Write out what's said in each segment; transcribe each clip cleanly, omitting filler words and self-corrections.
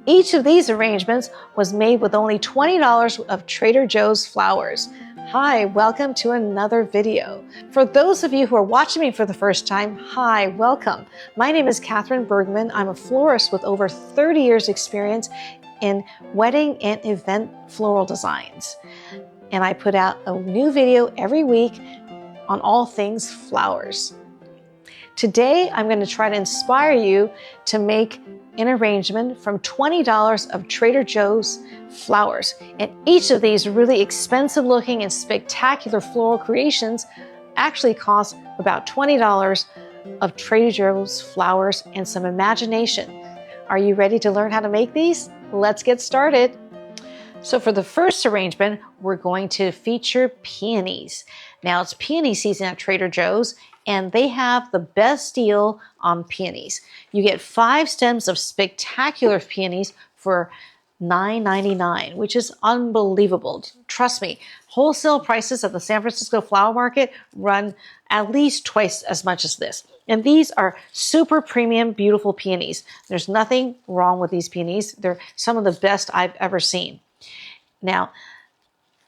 Each of these arrangements was made with only $20 of Trader Joe's flowers. Hi, welcome to another video. For those of you who are watching me for the first time, hi, welcome. My name is Katherine Bergman. I'm a florist with over 30 years experience in wedding and event floral designs. And I put out a new video every week on all things flowers. Today, I'm going to try to inspire you to make an arrangement from $20 of Trader Joe's flowers. And each of these really expensive looking and spectacular floral creations actually cost about $20 of Trader Joe's flowers and some imagination. Are you ready to learn how to make these? Let's get started. So for the first arrangement, we're going to feature peonies. Now it's peony season at Trader Joe's, and they have the best deal on peonies. You get 5 stems of spectacular peonies for $9.99, which is unbelievable. Trust me, wholesale prices at the San Francisco flower market run at least twice as much as this. And these are super premium, beautiful peonies. There's nothing wrong with these peonies. They're some of the best I've ever seen. Now,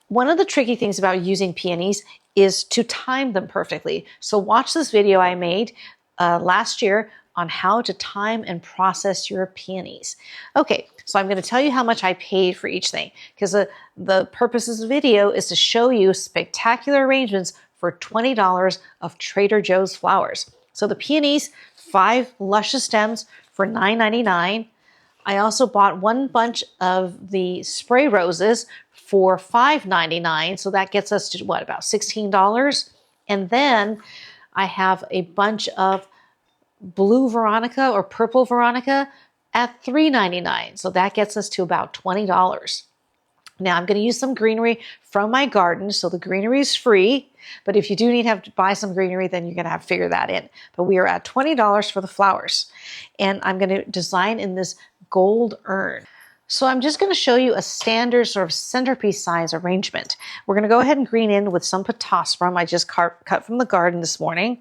one of the tricky things about using peonies is to time them perfectly. So watch this video I made last year on how to time and process your peonies. Okay, so I'm going to tell you how much I paid for each thing, because the purpose of this video is to show you spectacular arrangements for $20 of Trader Joe's flowers. So the peonies, 5 luscious stems for $9.99. I also bought 1 bunch of the spray roses for $5.99, so that gets us to what, about $16? And then I have a bunch of blue Veronica or purple Veronica at $3.99, so that gets us to about $20. Now I'm going to use some greenery from my garden, so the greenery is free, but if you do need to have to buy some greenery, then you're going to have to figure that in. But we are at $20 for the flowers, and I'm going to design in this gold urn. So I'm just going to show you a standard sort of centerpiece size arrangement. We're going to go ahead and green in with some potassium I just cut from the garden this morning.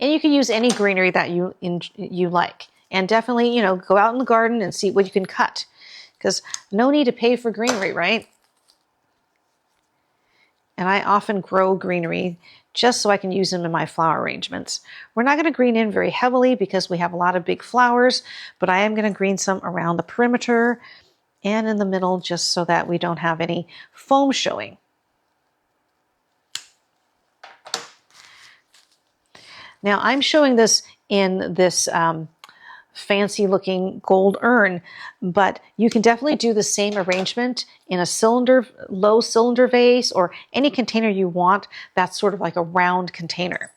And you can use any greenery that you like. And definitely, go out in the garden and see what you can cut. Because no need to pay for greenery, right? And I often grow greenery just so I can use them in my flower arrangements. We're not going to green in very heavily because we have a lot of big flowers, but I am going to green some around the perimeter and in the middle just so that we don't have any foam showing. Now I'm showing this in this fancy looking gold urn, but you can definitely do the same arrangement in a low cylinder vase or any container you want that's sort of like a round container.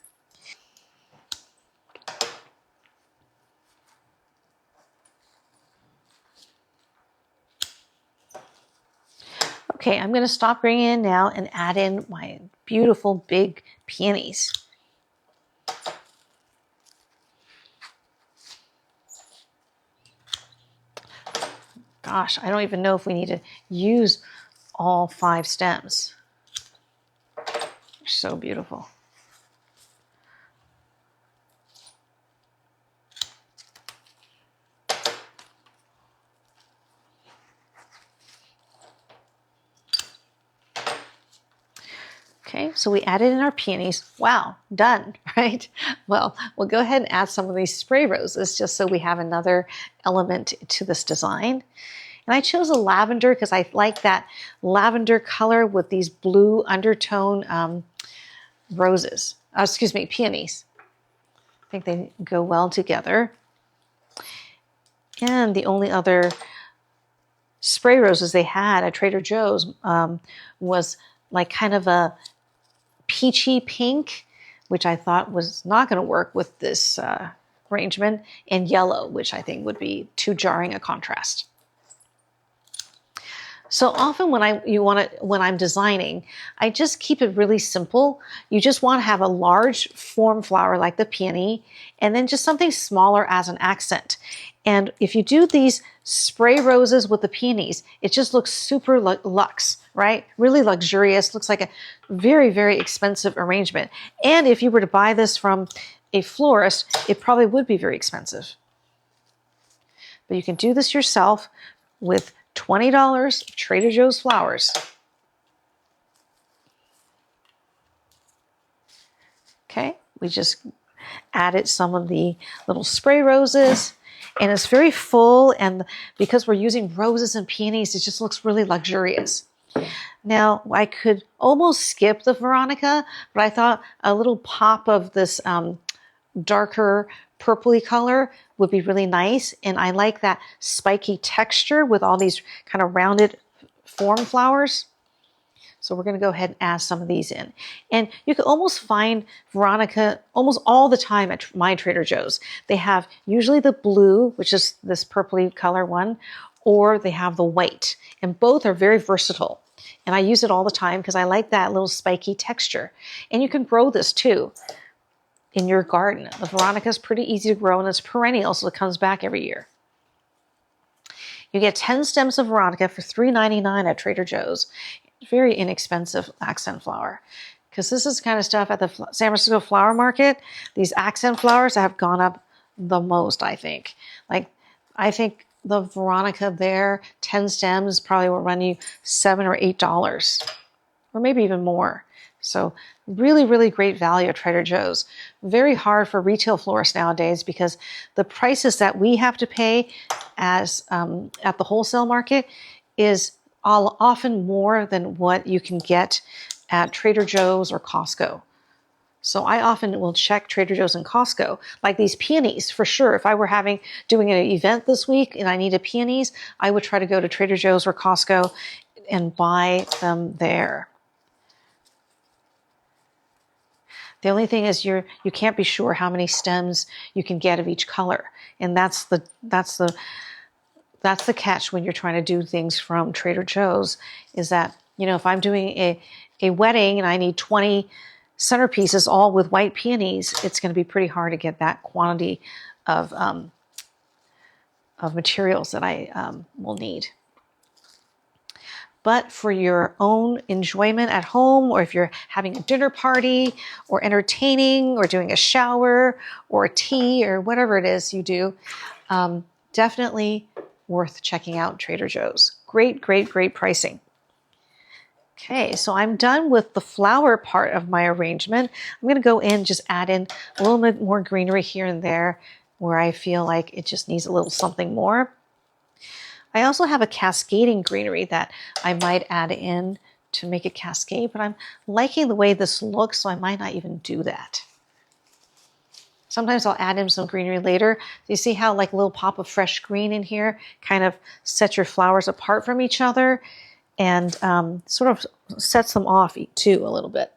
Okay, I'm going to stop bringing in now and add in my beautiful big peonies. Gosh, I don't even know if we need to use all 5 stems. They're so beautiful. Okay, so we added in our peonies. Wow, done, right? Well, we'll go ahead and add some of these spray roses just so we have another element to this design. And I chose a lavender because I like that lavender color with these blue undertone peonies. I think they go well together. And the only other spray roses they had at Trader Joe's was like kind of a peachy pink, which I thought was not going to work with this arrangement, and yellow, which I think would be too jarring a contrast. So often when I'm designing, I just keep it really simple. You just want to have a large form flower like the peony, and then just something smaller as an accent. And if you do these spray roses with the peonies, it just looks super luxe, right? Really luxurious. Looks like a very, very expensive arrangement. And if you were to buy this from a florist, it probably would be very expensive. But you can do this yourself with $20 of Trader Joe's flowers. Okay, we just added some of the little spray roses, and it's very full, and because we're using roses and peonies, it just looks really luxurious. Now, I could almost skip the Veronica, but I thought a little pop of this darker purpley color would be really nice, and I like that spiky texture with all these kind of rounded form flowers. So we're going to go ahead and add some of these in. And you can almost find Veronica almost all the time at my Trader Joe's. They have usually the blue, which is this purpley color one, or they have the white. And both are very versatile. And I use it all the time because I like that little spiky texture. And you can grow this too in your garden. The Veronica is pretty easy to grow, and it's perennial, so it comes back every year. You get 10 stems of Veronica for $3.99 at Trader Joe's. Very inexpensive accent flower, because this is the kind of stuff at the San Francisco flower market. These accent flowers have gone up the most, I think. Like, I think the Veronica there, 10 stems, probably will run you $7 or $8, or maybe even more. So really, really great value at Trader Joe's. Very hard for retail florists nowadays because the prices that we have to pay as at the wholesale market is often more than what you can get at Trader Joe's or Costco. So I often will check Trader Joe's and Costco, like these peonies for sure. If I were doing an event this week and I needed peonies, I would try to go to Trader Joe's or Costco and buy them there. The only thing is you can't be sure how many stems you can get of each color, and that's the catch when you're trying to do things from Trader Joe's, is that, you know, if I'm doing a wedding and I need 20 centerpieces all with white peonies, it's going to be pretty hard to get that quantity of materials that I will need. But for your own enjoyment at home, or if you're having a dinner party or entertaining or doing a shower or a tea or whatever it is you do, definitely worth checking out Trader Joe's. Great, great, great pricing. Okay, so I'm done with the flower part of my arrangement. I'm going to go in, just add in a little bit more greenery here and there where I feel like it just needs a little something more. I also have a cascading greenery that I might add in to make it cascade, but I'm liking the way this looks, so I might not even do that. Sometimes I'll add in some greenery later. You see how like a little pop of fresh green in here kind of sets your flowers apart from each other and sort of sets them off too a little bit.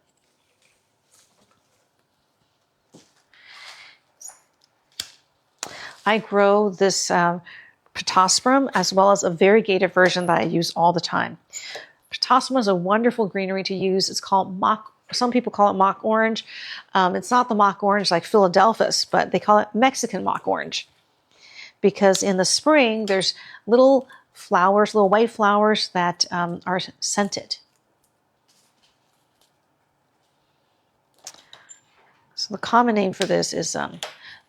I grow this Pittosporum as well as a variegated version that I use all the time. Pittosporum is a wonderful greenery to use. It's called some people call it mock orange. It's not the mock orange like Philadelphus, but they call it Mexican mock orange, because in the spring there's little flowers, little white flowers that are scented. So the common name for this is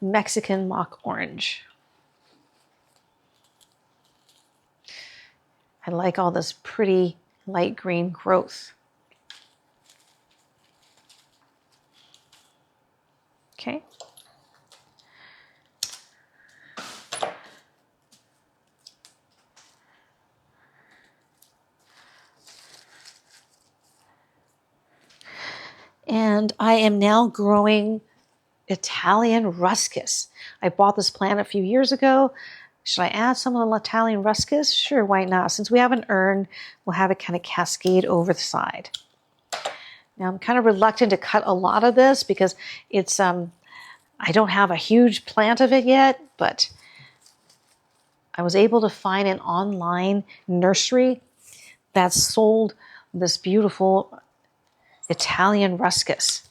Mexican mock orange. I like all this pretty light green growth. Okay. And I am now growing Italian ruscus. I bought this plant a few years ago. Should I add some of the Italian ruscus? Sure, why not? Since we have an urn, we'll have it kind of cascade over the side. Now I'm kind of reluctant to cut a lot of this because it's I don't have a huge plant of it yet, but I was able to find an online nursery that sold this beautiful Italian ruscus.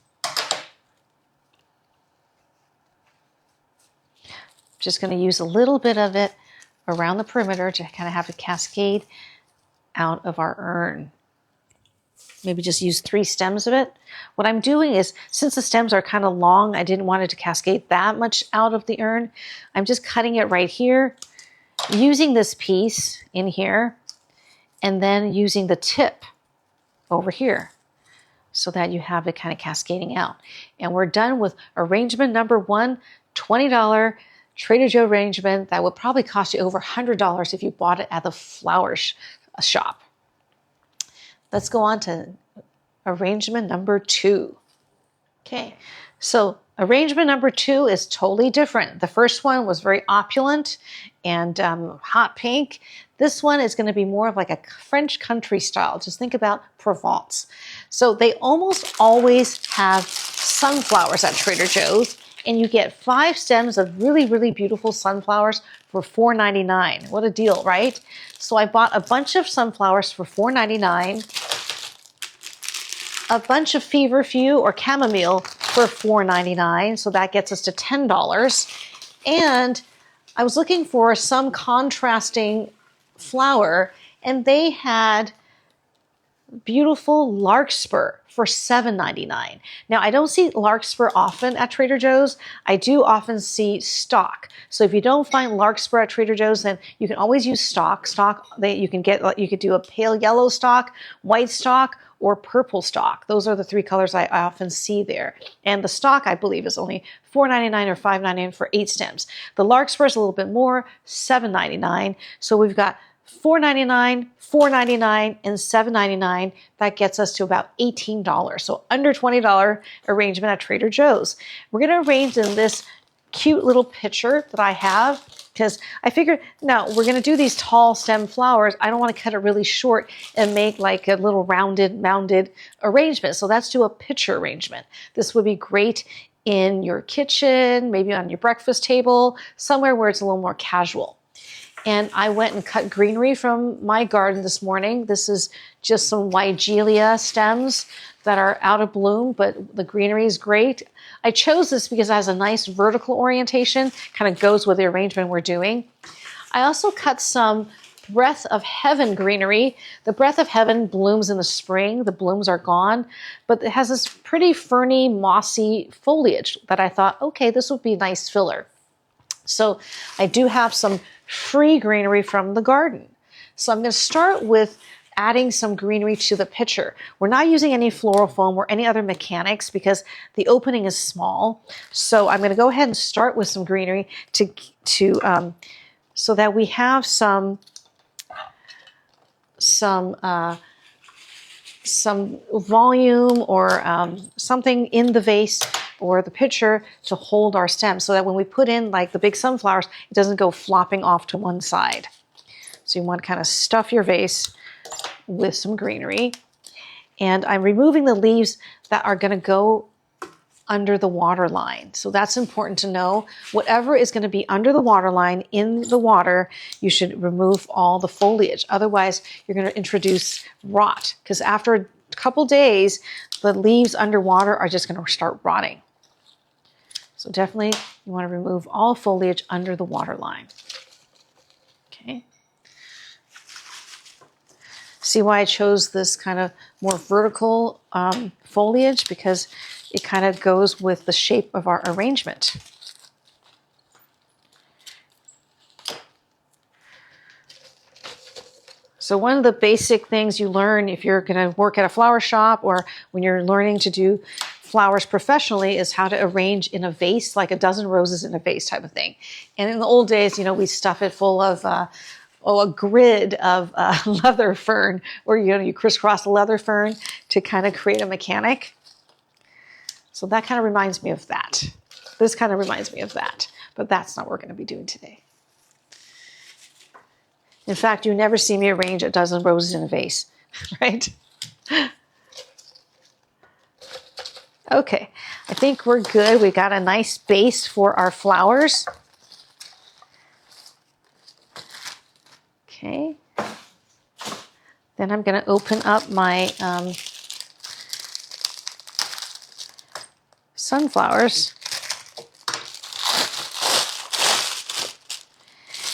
Just going to use a little bit of it around the perimeter to kind of have it cascade out of our urn. Maybe just use 3 stems of it. What I'm doing is, since the stems are kind of long, I didn't want it to cascade that much out of the urn. I'm just cutting it right here using this piece in here and then using the tip over here so that you have it kind of cascading out. And we're done with arrangement number 1, $20 Trader Joe arrangement that would probably cost you over $100 if you bought it at the flower shop. Let's go on to arrangement number 2. Okay, so arrangement number 2 is totally different. The first one was very opulent and hot pink. This one is going to be more of like a French country style. Just think about Provence. So they almost always have sunflowers at Trader Joe's, and you get 5 stems of really, really beautiful sunflowers for $4.99. What a deal, right? So I bought a bunch of sunflowers for $4.99. A bunch of feverfew or chamomile for $4.99, so that gets us to $10. And I was looking for some contrasting flower, and they had beautiful larkspur for $7.99. Now, I don't see larkspur often at Trader Joe's. I do often see stock. So if you don't find larkspur at Trader Joe's, then you can always use stock. You could do a pale yellow stock, white stock, or purple stock. Those are the 3 colors I often see there. And the stock, I believe, is only $4.99 or $5.99 for 8 stems. The larkspur is a little bit more, $7.99. So we've got $4.99, $4.99, and $7.99. That gets us to about $18. So under $20 arrangement at Trader Joe's. We're going to arrange in this cute little pitcher that I have, because I figured, now we're going to do these tall stem flowers. I don't want to cut it really short and make like a little rounded, mounded arrangement. So let's do a pitcher arrangement. This would be great in your kitchen, maybe on your breakfast table, somewhere where it's a little more casual. And I went and cut greenery from my garden this morning. This is just some Weigelia stems that are out of bloom, but the greenery is great. I chose this because it has a nice vertical orientation, kind of goes with the arrangement we're doing. I also cut some Breath of Heaven greenery. The Breath of Heaven blooms in the spring. The blooms are gone, but it has this pretty ferny, mossy foliage that I thought, okay, this would be a nice filler. So I do have some free greenery from the garden. So I'm going to start with adding some greenery to the pitcher. We're not using any floral foam or any other mechanics because the opening is small. So I'm going to go ahead and start with some greenery so that we have some volume or something in the vase or the pitcher to hold our stems, so that when we put in like the big sunflowers, it doesn't go flopping off to one side. So you want to kind of stuff your vase with some greenery. And I'm removing the leaves that are going to go under the water line. So that's important to know. Whatever is going to be under the water line in the water, you should remove all the foliage. Otherwise, you're going to introduce rot, because after a couple days, the leaves underwater are just going to start rotting. So definitely you want to remove all foliage under the water line. Okay. See why I chose this kind of more vertical foliage? Because it kind of goes with the shape of our arrangement. So one of the basic things you learn if you're going to work at a flower shop or when you're learning to do flowers professionally is how to arrange in a vase, like a dozen roses in a vase type of thing. And in the old days, you know, we stuff it full of a grid of leather fern, or you crisscross a leather fern to kind of create a mechanic. So that kind of reminds me of that. This kind of reminds me of that, but that's not what we're going to be doing today. In fact, you never see me arrange a dozen roses in a vase, right? Okay, I think we're good. We got a nice base for our flowers. Okay. Then I'm going to open up my sunflowers.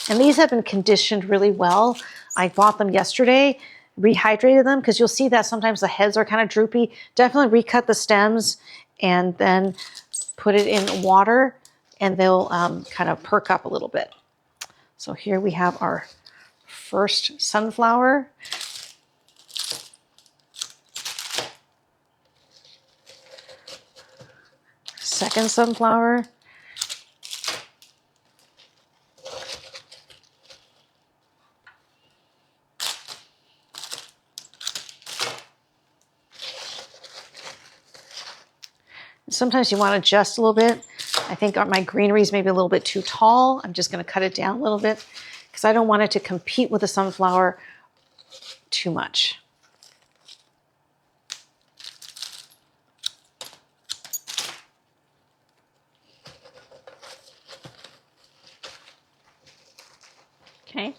And these have been conditioned really well. I bought them yesterday, rehydrated them, because you'll see that sometimes the heads are kind of droopy. Definitely recut the stems and then put it in water, and they'll kind of perk up a little bit. So here we have our first sunflower. Second sunflower. Sometimes you want to adjust a little bit. I think my greenery is maybe a little bit too tall. I'm just going to cut it down a little bit because I don't want it to compete with the sunflower too much. Okay.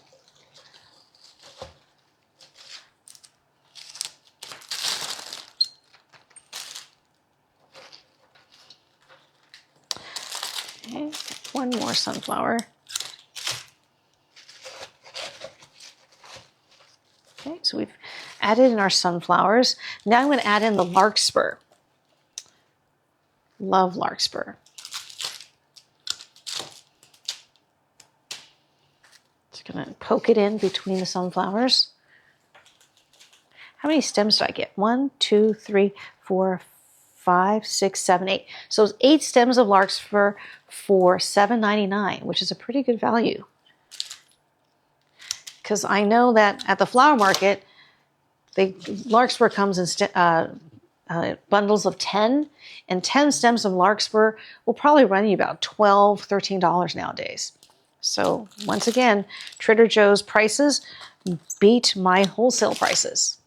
Okay, one more sunflower. Okay, so we've added in our sunflowers. Now I'm going to add in the larkspur. Love larkspur. Just going to poke it in between the sunflowers. How many stems do I get? 1, 2, 3, 4, 5, 6, 7, 8. So it's 8 stems of larkspur for $7.99, which is a pretty good value. Because I know that at the flower market, larkspur comes in bundles of 10, and 10 stems of larkspur will probably run you about $12, $13 nowadays. So once again, Trader Joe's prices beat my wholesale prices.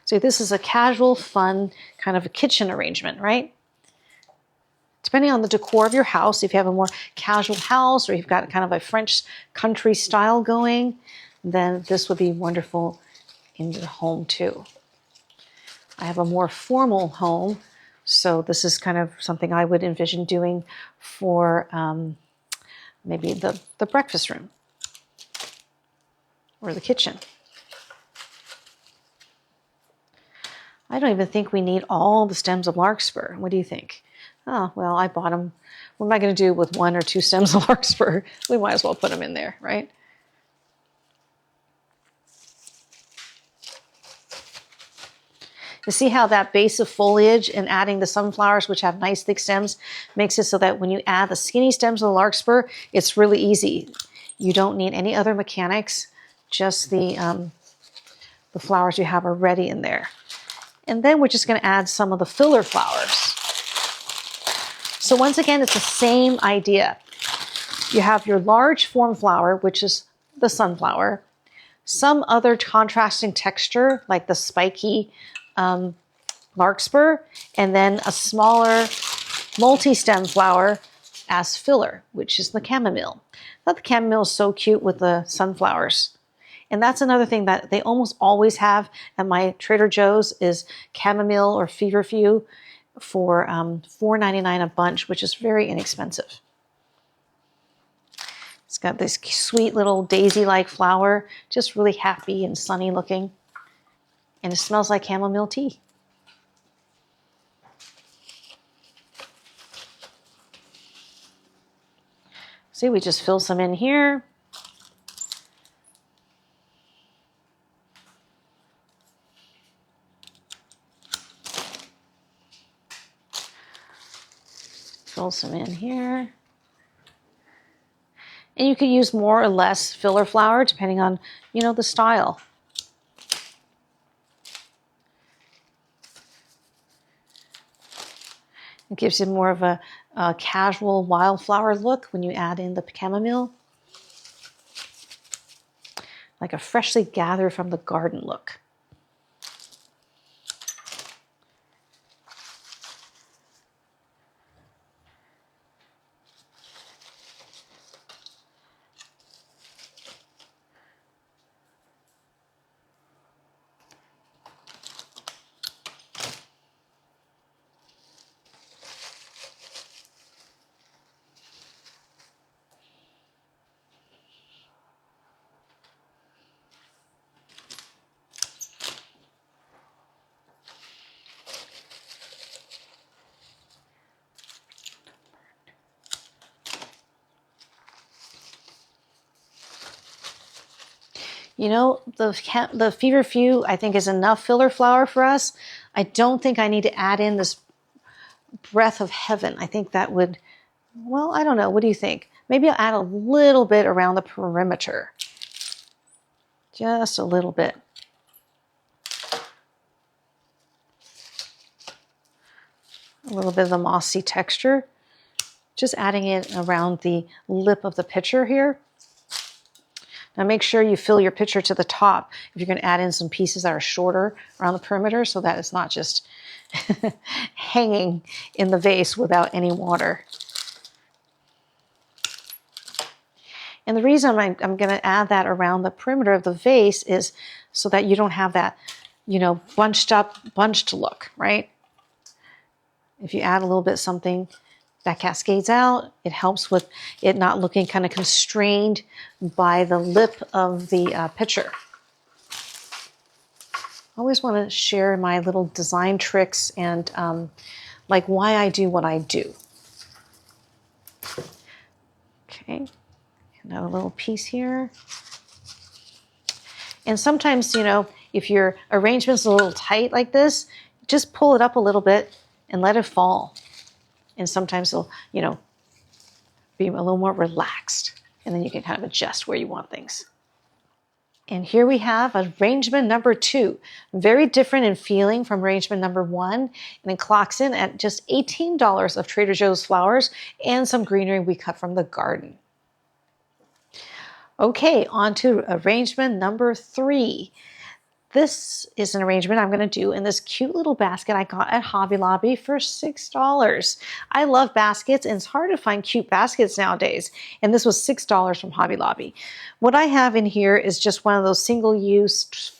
So this is a casual, fun kind of a kitchen arrangement, right? Depending on the decor of your house, if you have a more casual house or you've got kind of a French country style going, then this would be wonderful in the home too. I have a more formal home, so this is kind of something I would envision doing for maybe the breakfast room or the kitchen. I don't even think we need all the stems of larkspur. What do you think? Oh, well, I bought them. What am I going to do with 1 or 2 stems of larkspur? We might as well put them in there, right? You see how that base of foliage and adding the sunflowers, which have nice thick stems, makes it so that when you add the skinny stems of the larkspur, it's really easy. You don't need any other mechanics. Just the flowers you have already in there. And then we're just going to add some of the filler flowers. So once again, it's the same idea. You have your large form flower, which is the sunflower, some other contrasting texture like the spiky larkspur, and then a smaller multi-stem flower as filler, which is the chamomile. I thought the chamomile is so cute with the sunflowers. And that's another thing that they almost always have at my Trader Joe's is chamomile or feverfew for $4.99 a bunch, which is very inexpensive. It's got this sweet little daisy-like flower, just really happy and sunny looking. And it smells like chamomile tea. See, we just fill some in here. Fill some in here. And you could use more or less filler flower depending on, the style. It gives you more of a casual wildflower look when you add in the chamomile. Like a freshly gathered from the garden look. You know, the feverfew, I think, is enough filler flower for us. I don't think I need to add in this breath of heaven. I think that would, well, I don't know. What do you think? Maybe I'll add a little bit around the perimeter. Just a little bit. A little bit of the mossy texture. Just adding it around the lip of the pitcher here. Now make sure you fill your pitcher to the top if you're going to add in some pieces that are shorter around the perimeter so that it's not just hanging in the vase without any water. And the reason I'm going to add that around the perimeter of the vase is so that you don't have that, you know, bunched look, right? If you add a little bit something that cascades out, it helps with it not looking kind of constrained by the lip of the pitcher. I always want to share my little design tricks and like why I do what I do. Okay, another little piece here. And sometimes, you know, if your arrangement's a little tight like this, just pull it up a little bit and let it fall. And sometimes it'll, you know, be a little more relaxed. And then you can kind of adjust where you want things. And here we have arrangement number 2. Very different in feeling from arrangement number 1. And it clocks in at just $18 of Trader Joe's flowers and some greenery we cut from the garden. Okay, on to arrangement number 3. This is an arrangement I'm going to do in this cute little basket I got at Hobby Lobby for $6. I love baskets, and it's hard to find cute baskets nowadays. And this was $6 from Hobby Lobby. What I have in here is just one of those single-use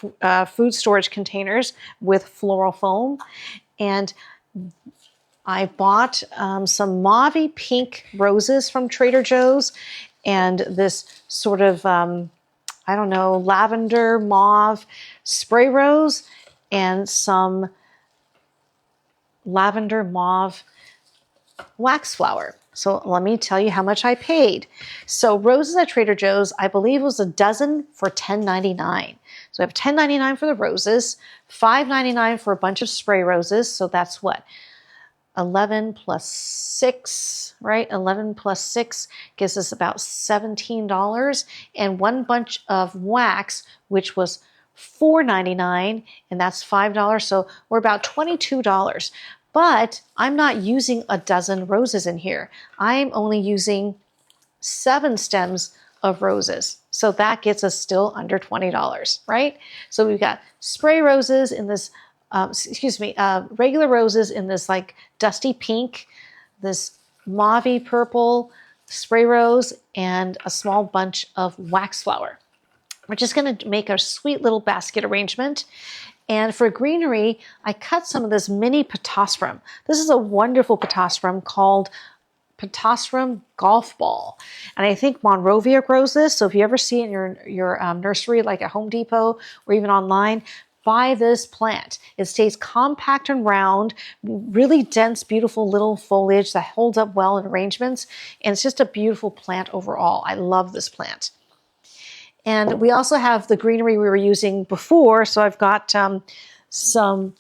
food storage containers with floral foam. And I bought some mauve pink roses from Trader Joe's and this sort of I don't know, lavender mauve spray rose and some lavender mauve wax flower. So let me tell you how much I paid. So roses at Trader Joe's, I believe was a dozen for $10.99. So I have $10.99 for the roses, $5.99 for a bunch of spray roses. So that's what? 11 plus 6, right? 11 plus 6 gives us about $17, and one bunch of wax, which was $4.99, and that's $5. So we're about $22. But I'm not using a dozen roses in here. I'm only using 7 stems of roses. So that gets us still under $20, right? So we've got spray roses in this regular roses in this like dusty pink, this mauve purple spray rose, and a small bunch of wax flower. We're just going to make a sweet little basket arrangement. And for greenery, I cut some of this mini potassium. This is a wonderful potassium called potassium golf ball. And I think Monrovia grows this. So if you ever see it in your nursery, like at Home Depot or even online, buy this plant. It stays compact and round, really dense, beautiful little foliage that holds up well in arrangements. And it's just a beautiful plant overall. I love this plant. And we also have the greenery we were using before. So I've got some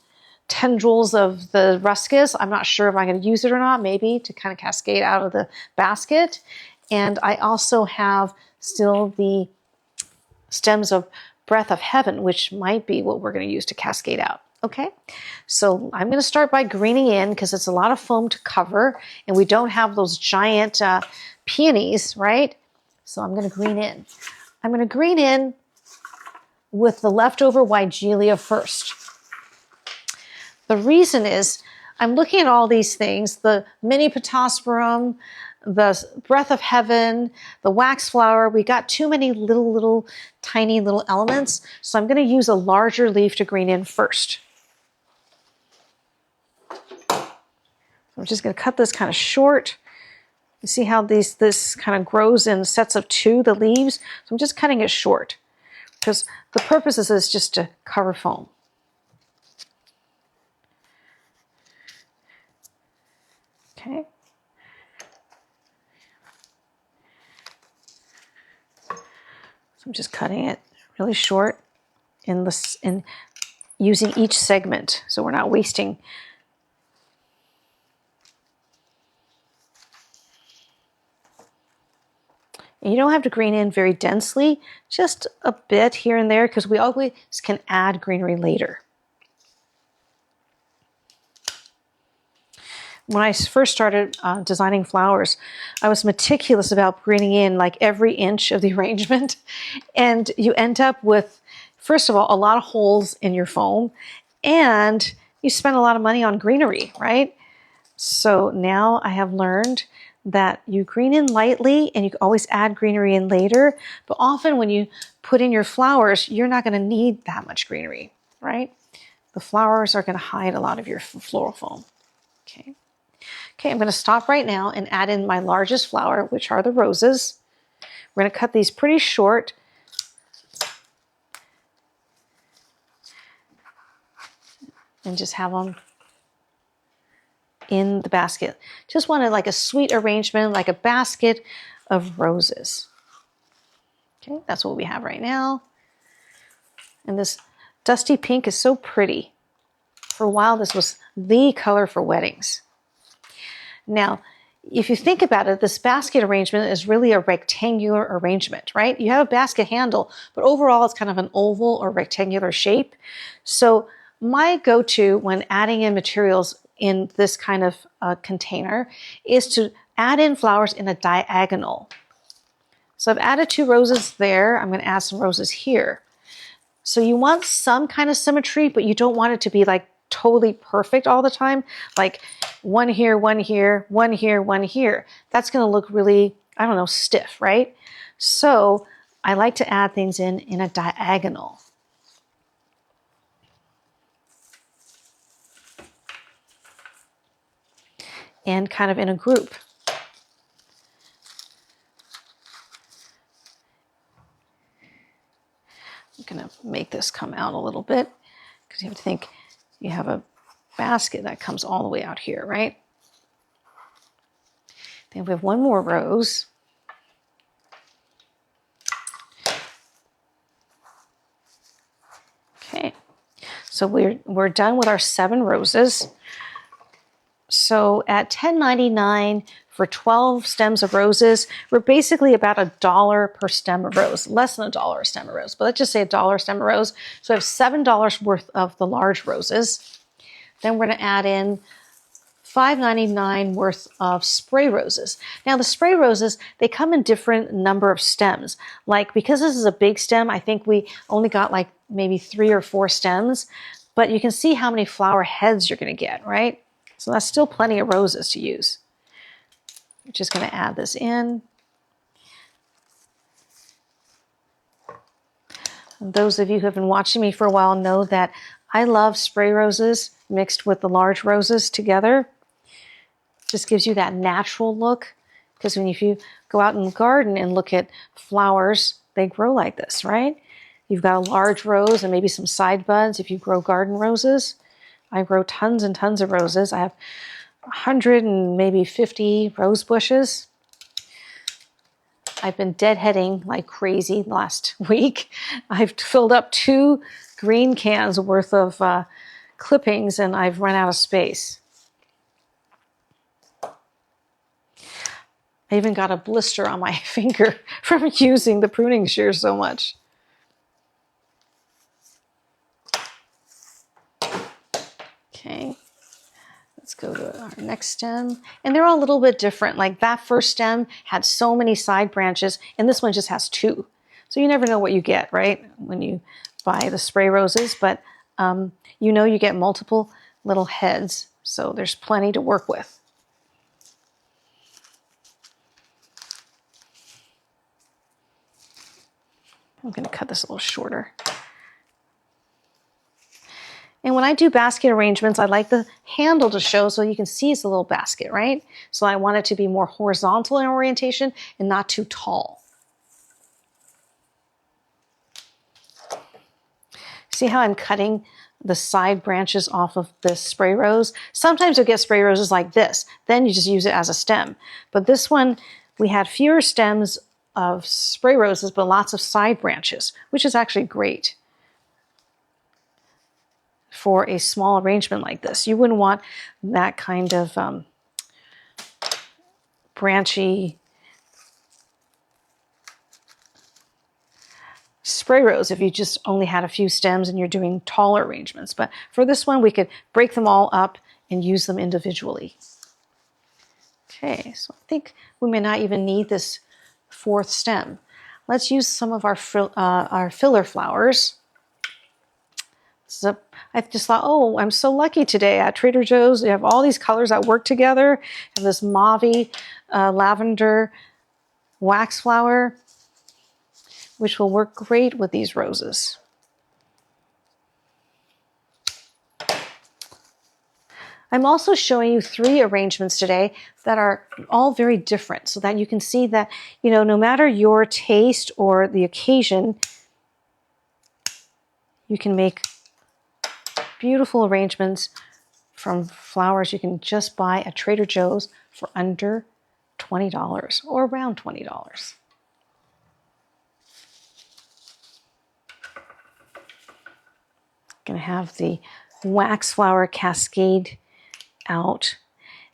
tendrils of the ruscus. I'm not sure if I'm going to use it or not, maybe to kind of cascade out of the basket. And I also have still the stems of breath of heaven, which might be what we're going to use to cascade out. Okay, so I'm going to start by greening in because it's a lot of foam to cover and we don't have those giant peonies, right? So I'm going to green in. I'm going to green in with the leftover Weigelia first. The reason is I'm looking at all these things, the mini potassium, the breath of heaven, the wax flower. We got too many little tiny little elements. So I'm going to use a larger leaf to green in first. I'm just going to cut this kind of short. You see how this kind of grows in sets of 2, the leaves? So I'm just cutting it short because the purpose of this is just to cover foam. Okay. So I'm just cutting it really short in using each segment, so we're not wasting. And you don't have to green in very densely, just a bit here and there, because we always can add greenery later. When I first started designing flowers, I was meticulous about greening in like every inch of the arrangement. And you end up with, first of all, a lot of holes in your foam, and you spend a lot of money on greenery, right? So now I have learned that you green in lightly, and you can always add greenery in later. But often when you put in your flowers, you're not going to need that much greenery, right? The flowers are going to hide a lot of your floral foam. Okay. Okay, I'm going to stop right now and add in my largest flower, which are the roses. We're going to cut these pretty short. And just have them in the basket. Just wanted like a sweet arrangement, like a basket of roses. Okay, that's what we have right now. And this dusty pink is so pretty. For a while, this was the color for weddings. Now, if you think about it, this basket arrangement is really a rectangular arrangement, right? You have a basket handle, but overall it's kind of an oval or rectangular shape. So my go-to when adding in materials in this kind of container is to add in flowers in a diagonal. So I've added 2 roses there. I'm going to add some roses here. So you want some kind of symmetry, but you don't want it to be like totally perfect all the time. Like one here, one here, one here, one here. That's going to look really, I don't know, stiff, right? So I like to add things in a diagonal. And kind of in a group. I'm going to make this come out a little bit, because you have to think you have a basket that comes all the way out here, right? Then we have one more rose. Okay, so we're done with our 7 roses. So at $10.99 for 12 stems of roses, we're basically about $1 per stem of rose, less than $1 a stem of rose, but let's just say $1 a stem of rose. So I have $7 worth of the large roses. Then we're going to add in $5.99 worth of spray roses. Now the spray roses, they come in different number of stems. Like, because this is a big stem, I think we only got like maybe 3 or 4 stems, but you can see how many flower heads you're going to get, right? So that's still plenty of roses to use. We're just going to add this in. And those of you who have been watching me for a while know that I love spray roses mixed with the large roses together. Just gives you that natural look. Because if you go out in the garden and look at flowers, they grow like this, right? You've got a large rose and maybe some side buds if you grow garden roses. I grow tons and tons of roses. I have 100 and maybe 50 rose bushes. I've been deadheading like crazy last week. I've filled up 2 green cans worth of clippings, and I've run out of space. I even got a blister on my finger from using the pruning shears so much. Okay, let's go to our next stem. And they're all a little bit different. Like that first stem had so many side branches, and this one just has 2. So you never know what you get, right, when you buy the spray roses, but you know you get multiple little heads, so there's plenty to work with. I'm going to cut this a little shorter. And when I do basket arrangements, I like the handle to show so you can see it's a little basket, right? So I want it to be more horizontal in orientation and not too tall. See how I'm cutting the side branches off of this spray rose? Sometimes you'll get spray roses like this. Then you just use it as a stem. But this one, we had fewer stems of spray roses, but lots of side branches, which is actually great for a small arrangement like this. You wouldn't want that kind of branchy spray rose if you just only had a few stems and you're doing taller arrangements. But for this one, we could break them all up and use them individually. Okay, so I think we may not even need this fourth stem. Let's use some of our filler flowers. So I just thought, oh, I'm so lucky today at Trader Joe's. They have all these colors that work together. I have this mauve lavender wax flower, which will work great with these roses. I'm also showing you 3 arrangements today that are all very different so that you can see that, you know, no matter your taste or the occasion, you can make beautiful arrangements from flowers you can just buy at Trader Joe's for under $20 or around $20. Going to have the wax flower cascade out.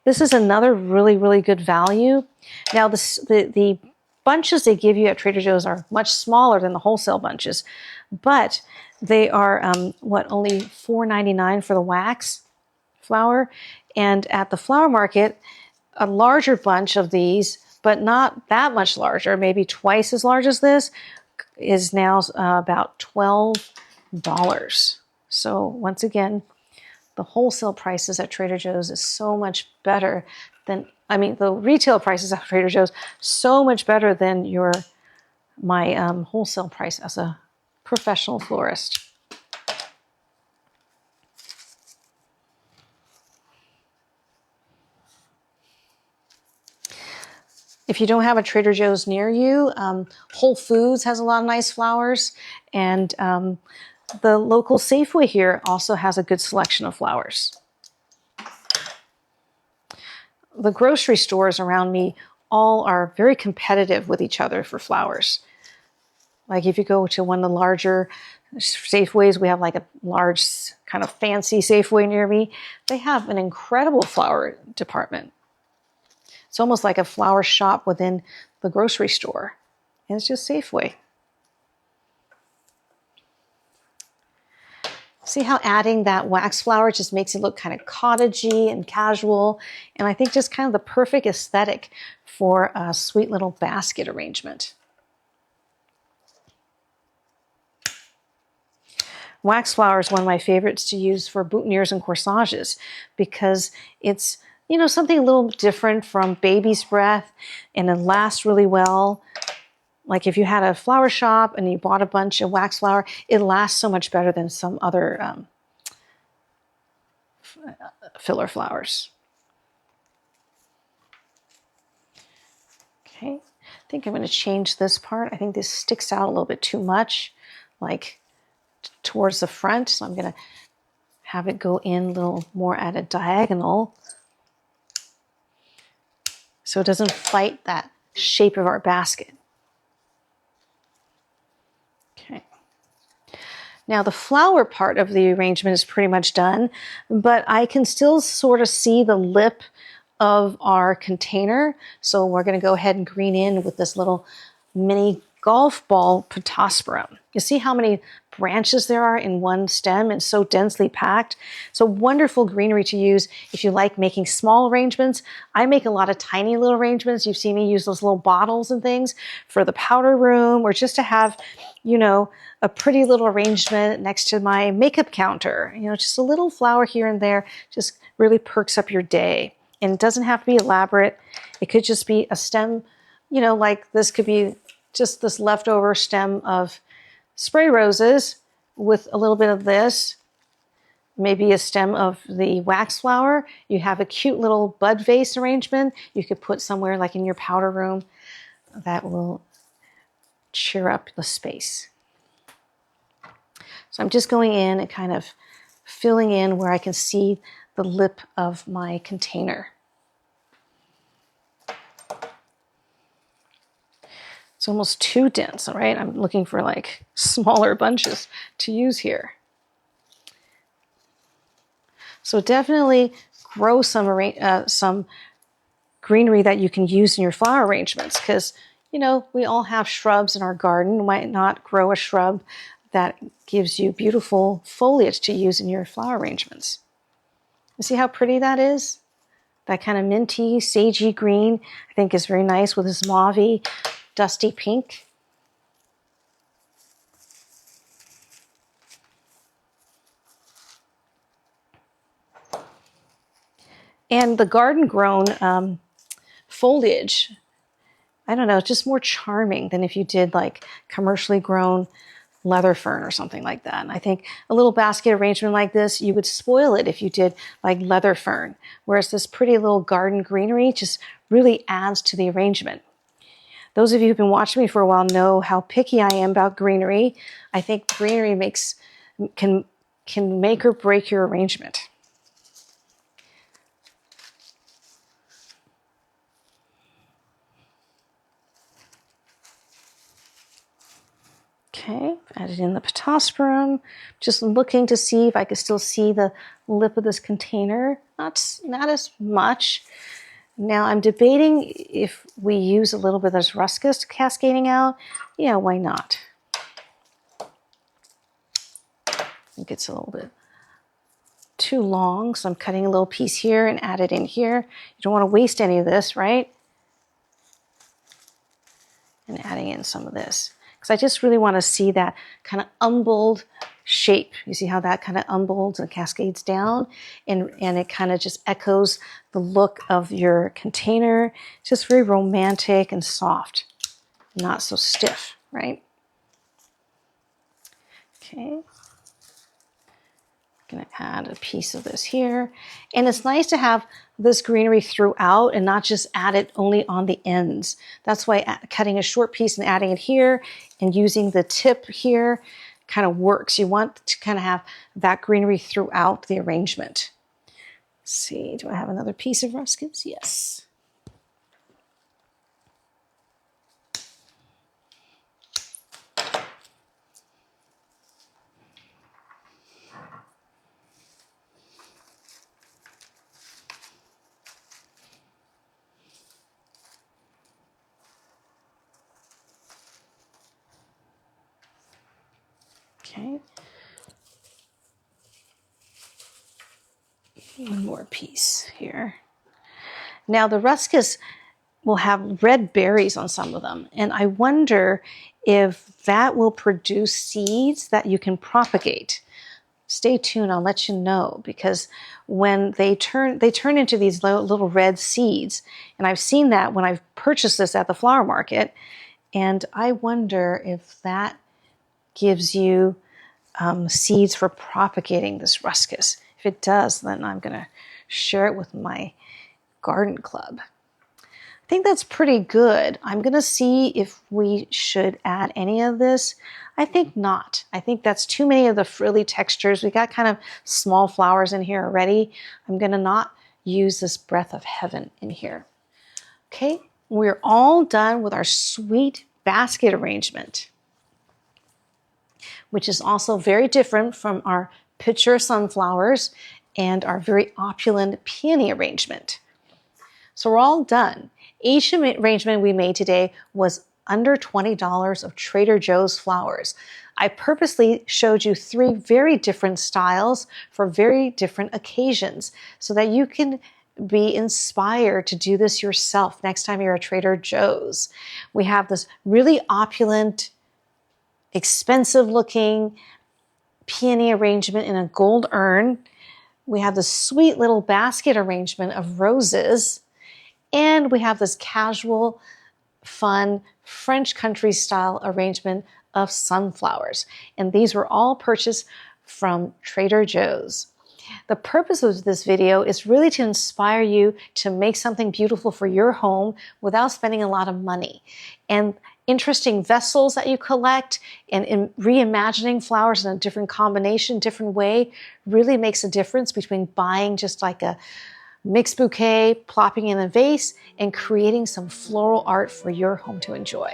This is another really, really good value. Now, the bunches they give you at Trader Joe's are much smaller than the wholesale bunches, but they are, only $4.99 for the wax flower. And at the flower market, a larger bunch of these, but not that much larger, maybe twice as large as this, is now about $12. So once again, the wholesale prices at Trader Joe's is so much better than, the retail prices at Trader Joe's, so much better than my wholesale price as a professional florist. If you don't have a Trader Joe's near you, Whole Foods has a lot of nice flowers, and the local Safeway here also has a good selection of flowers. The grocery stores around me all are very competitive with each other for flowers. Like if you go to one of the larger Safeways, we have like a large kind of fancy Safeway near me. They have an incredible flower department. It's almost like a flower shop within the grocery store. And it's just Safeway. See how adding that wax flower just makes it look kind of cottagey and casual. And I think just kind of the perfect aesthetic for a sweet little basket arrangement. Wax flower is one of my favorites to use for boutonnieres and corsages because it's, something a little different from baby's breath, and it lasts really well. Like if you had a flower shop and you bought a bunch of wax flower, it lasts so much better than some other filler flowers. Okay, I think I'm going to change this part. I think this sticks out a little bit too much, like towards the front. So I'm going to have it go in a little more at a diagonal so it doesn't fight that shape of our basket. Okay. Now the flower part of the arrangement is pretty much done, but I can still sort of see the lip of our container. So we're going to go ahead and green in with this little mini golf ball pittosporum. You see how many branches there are in one stem and so densely packed? It's a wonderful greenery to use if you like making small arrangements. I make a lot of tiny little arrangements. You've seen me use those little bottles and things for the powder room, or just to have, a pretty little arrangement next to my makeup counter. Just a little flower here and there just really perks up your day. And it doesn't have to be elaborate. It could just be a stem, like this could be just this leftover stem of spray roses with a little bit of this, maybe a stem of the wax flower. You have a cute little bud vase arrangement you could put somewhere like in your powder room. That will cheer up the space. So I'm just going in and kind of filling in where I can see the lip of my container. It's almost too dense, all right? I'm looking for like smaller bunches to use here. So definitely grow some greenery that you can use in your flower arrangements, because, you know, we all have shrubs in our garden. Why not grow a shrub that gives you beautiful foliage to use in your flower arrangements? You see how pretty that is? That kind of minty, sagey green, I think is very nice with this mauve-y, dusty pink. And the garden-grown foliage, I don't know, it's just more charming than if you did like commercially grown leather fern or something like that. And I think a little basket arrangement like this, you would spoil it if you did like leather fern, whereas this pretty little garden greenery just really adds to the arrangement. Those of you who've been watching me for a while know how picky I am about greenery. I think greenery can make or break your arrangement. Okay, added in the potassium. Just looking to see if I could still see the lip of this container. Not as much. Now I'm debating if we use a little bit of this ruscus cascading out. Yeah, why not? It gets a little bit too long, so I'm cutting a little piece here and add it in here. You don't want to waste any of this, right? And adding in some of this, because I just really want to see that kind of umbelled shape. You see how that kind of umbels and cascades down, and it kind of just echoes the look of your container. It's just very romantic and soft, not so stiff, right? Okay. I'm gonna add a piece of this here. And it's nice to have this greenery throughout and not just add it only on the ends. That's why cutting a short piece and adding it here and using the tip here kind of works. You want to kind of have that greenery throughout the arrangement. Let's see, do I have another piece of ruscus? Yes. Okay. One more piece here. Now the ruscus will have red berries on some of them, and I wonder if that will produce seeds that you can propagate. Stay tuned, I'll let you know, because when they turn into these little red seeds, and I've seen that when I've purchased this at the flower market, and I wonder if that gives you seeds for propagating this ruscus. If it does, then I'm going to share it with my garden club. I think that's pretty good. I'm going to see if we should add any of this. I think not. I think that's too many of the frilly textures. We got kind of small flowers in here already. I'm going to not use this breath of heaven in here. Okay, we're all done with our sweet basket arrangement, which is also very different from our pitcher sunflowers and our very opulent peony arrangement. So we're all done. Each arrangement we made today was under $20 of Trader Joe's flowers. I purposely showed you 3 very different styles for very different occasions so that you can be inspired to do this yourself next time you're at Trader Joe's. We have this really opulent, expensive looking peony arrangement in a gold urn. We have this sweet little basket arrangement of roses. And we have this casual, fun, French country style arrangement of sunflowers. And these were all purchased from Trader Joe's. The purpose of this video is really to inspire you to make something beautiful for your home without spending a lot of money. And interesting vessels that you collect and in reimagining flowers in a different combination, different way, really makes a difference between buying just like a mixed bouquet, plopping in a vase, and creating some floral art for your home to enjoy.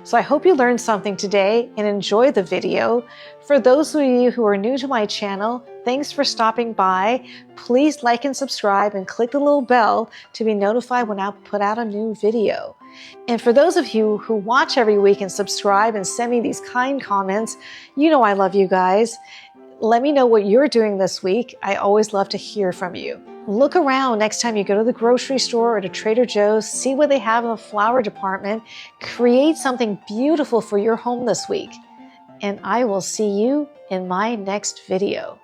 So I hope you learned something today and enjoyed the video. For those of you who are new to my channel, thanks for stopping by. Please like and subscribe and click the little bell to be notified when I put out a new video. And for those of you who watch every week and subscribe and send me these kind comments, you know I love you guys. Let me know what you're doing this week. I always love to hear from you. Look around next time you go to the grocery store or to Trader Joe's, see what they have in the flower department. Create something beautiful for your home this week. And I will see you in my next video.